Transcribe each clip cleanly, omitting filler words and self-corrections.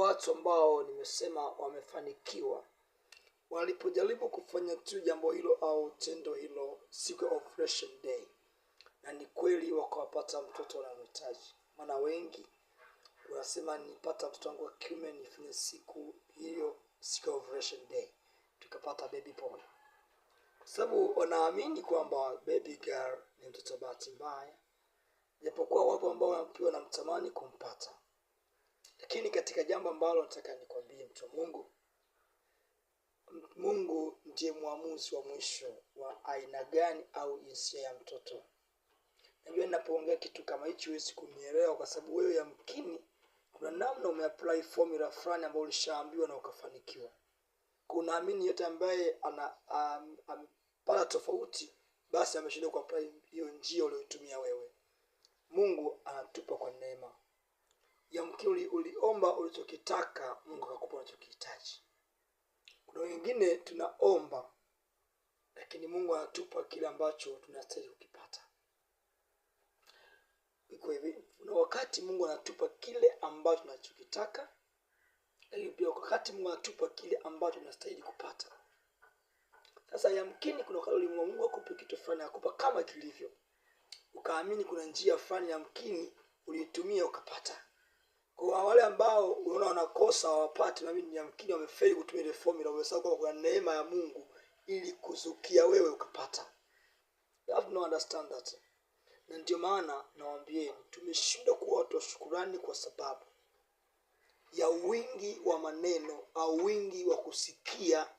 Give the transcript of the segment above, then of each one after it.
watu ambao nimesema wamefanikiwa walipojaribu kufanya tu jambo hilo au tendo hilo siku ya Operation Day, na ni kweli wakawapata mtoto wanamhitaji. Maana wengi wanasema nipata mtoto wangu wa kiume nifanye siku hiyo, siku ya Operation Day tukapata baby boy, kwa sababu wanaamini kwamba baby girl ni mtoto bahati mbaya, japokuwa wapo ambao wanapiwa na mtamani kumpata. Lakini katika jambo ambalo nataka nikwambie mtu wa Mungu ndiye muamuzi wa mwisho wa aina gani au jinsia ya mtoto. Najua ninapoongea kitu kama hichi huwezi kunielewa, kwa sababu wewe yamkini kuna namna umeapply formula fulani ambayo ulishaambiwa na ukafanikiwa. Kunaamini yote ambaye amepata tofauti basi ameshindwa kuapply hiyo njia uliyotumia wewe. Mungu anatupa kwa neema. Yamkini uliomba ulichokitaka, Mungu akakupa unachokihitaji. Kuna wengine tunaomba lakini Mungu anatupa kile ambacho tunastahili kukipata. Iko hivi, kuna wakati Mungu anatupa kile ambacho tunachokitaka, lakini pia wakati Mungu anatupa kile ambacho tunastahili kupata. Sasa yamkini kuna wakati Mungu akupe kitu fulani akupa kama kilivyo, ukaamini kuna njia fulani yamkini ulitumia ukapata. Kwa wale ambao unaona wanakosa hawapati, na mimi yamkini wamefeli kutumia ile formula, wamesahau kwamba kuna neema ya Mungu ili kuzukia wewe ukapata. You have to understand that. Na ndio maana nawaambieni tumeshindwa kuwa watu wa shukrani kwa sababu ya wingi wa maneno au wingi wa kusikia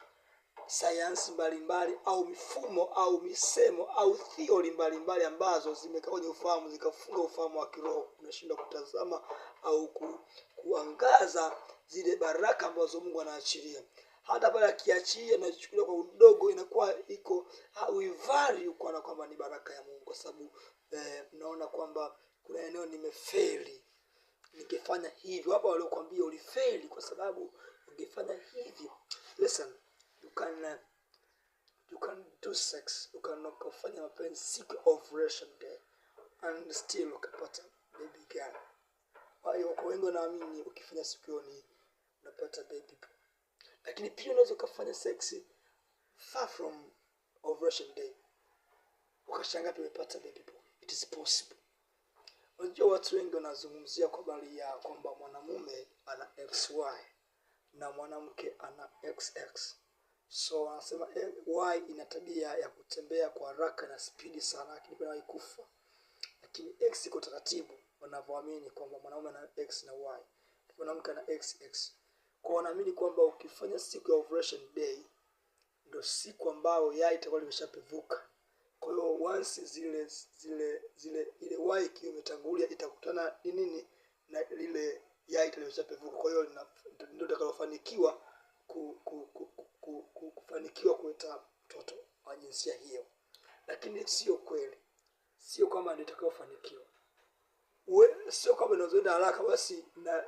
sayansi mbalimbali au mifumo au misemo au theory mbalimbali ambazo zimekaa kwenye ufahamu zikafunga ufahamu wa kiroho. Unashindwa kutazama au kuangaza zile baraka ambazo Mungu anaachilia. Hata pale akiachilia na kuchukulia kwa udogo inakuwa iko hauivari uko na kwamba ni baraka ya Mungu, kwa sababu naona kwamba kuna eneo nimefeli nikifanya hivyo. Hapa waliokuambia ulifeli kwa sababu ungefanya hivyo. Listen, you can do sex, you can kufanya mapenzi siku of Operation Day and still ukapata baby girl. Kwa hiyo kwa wengi wanaamini ukifanya siku hiyo ni unapata baby boy. Lakini pia unaweza kufanya sex far from Operation Day ukashangaa umepata baby boy. It is possible. Unajua watu wengi wanazungumzia kwa habari ya kwamba mwanamume ana XY na mwanamke ana XX. So wanasema Y ina tabia ya kutembea kwa haraka na spidi sana, lakini pia haikufa. Lakini X iko taratibu, wanavyoamini kwamba mwanamume ana X na Y, mwanamke ana XX. Kwa wanaamini kwamba ukifanya siku ya Operation Day ndio siku ambayo yai itakuwa limeshapevuka. Kwa hiyo once ile Y ikiwa imetangulia itakutana nini na ile yai limeshapevuka. Kwa hiyo ndio itakayofanikiwa kufanikiwa kuleta mtoto wa jinsia hiyo. Lakini sio kweli. Sio kama ndio itakayofanikiwa. Sio kama inazoenda haraka basi na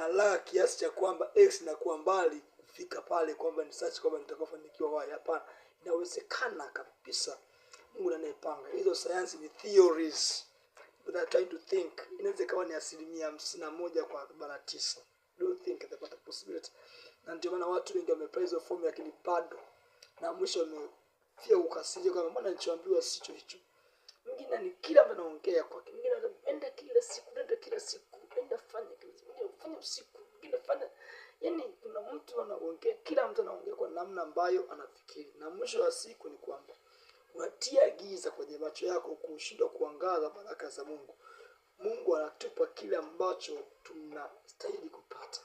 haraka kiasi cha kwamba X inakuwa mbali kufika pale kwamba ni search kwamba nitakayofanikiwa wapi. Hapana, inawezekana kabisa. Mungu anayepanga hizo sayansi ni theories, but I try to think inaweza kuwa ni 51% kwa 49. Don't think that the possibility. Na ndio maana watu wengi wameplay hizo formula lakini bado na mwisho wamefia ukasije kama mbona nilichoambiwa sicho hicho. Mwingine ni kila mtu anaongea kwa mwingine, anaenda kila siku enda fanya usiku, mwingine fanya. Yaani kuna mtu anaongea, kila mtu anaongea kwa namna ambayo anafikiri, na mwisho wa siku ni kwamba unatia giza kwenye macho yako kushindwa kuangaza baraka za Mungu. Mungu anatupa kile ambacho tunastahili kupata.